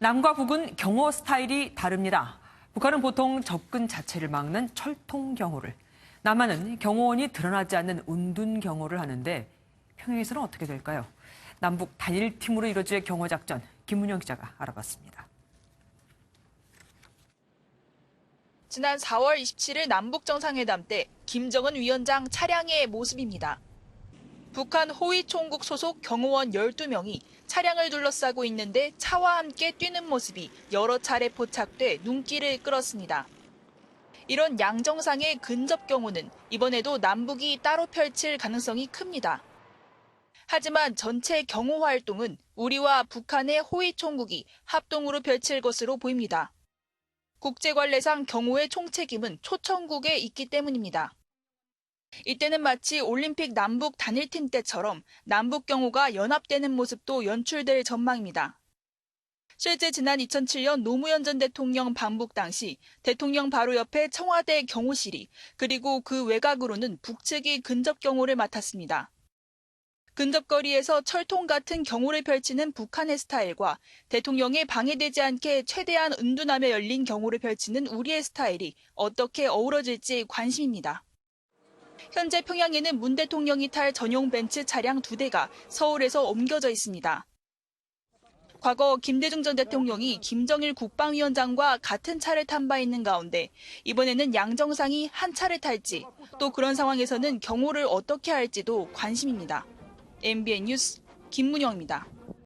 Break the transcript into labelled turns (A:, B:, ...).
A: 남과 북은 경호 스타일이 다릅니다. 북한은 보통 접근 자체를 막는 철통 경호를, 남한은 경호원이 드러나지 않는 운둔 경호를 하는데 평양에서는 어떻게 될까요? 남북 단일팀으로 이뤄질 경호 작전, 김문영 기자가 알아봤습니다.
B: 지난 4월 27일 남북 정상회담 때 김정은 위원장 차량의 모습입니다. 북한 호위총국 소속 경호원 12명이 차량을 둘러싸고 있는데 차와 함께 뛰는 모습이 여러 차례 포착돼 눈길을 끌었습니다. 이런 양정상의 근접 경호는 이번에도 남북이 따로 펼칠 가능성이 큽니다. 하지만 전체 경호 활동은 우리와 북한의 호위총국이 합동으로 펼칠 것으로 보입니다. 국제관례상 경호의 총책임은 초청국에 있기 때문입니다. 이때는 마치 올림픽 남북 단일팀 때처럼 남북 경호가 연합되는 모습도 연출될 전망입니다. 실제 지난 2007년 노무현 전 대통령 방북 당시 대통령 바로 옆에 청와대 경호실이, 그리고 그 외곽으로는 북측이 근접 경호를 맡았습니다. 근접거리에서 철통 같은 경호를 펼치는 북한의 스타일과 대통령에 방해되지 않게 최대한 은둔하며 열린 경호를 펼치는 우리의 스타일이 어떻게 어우러질지 관심입니다. 현재 평양에는 문 대통령이 탈 전용 벤츠 차량 2대가 서울에서 옮겨져 있습니다. 과거 김대중 전 대통령이 김정일 국방위원장과 같은 차를 탄 바 있는 가운데 이번에는 양 정상이 한 차를 탈지, 또 그런 상황에서는 경호를 어떻게 할지도 관심입니다. MBN 뉴스 김문영입니다.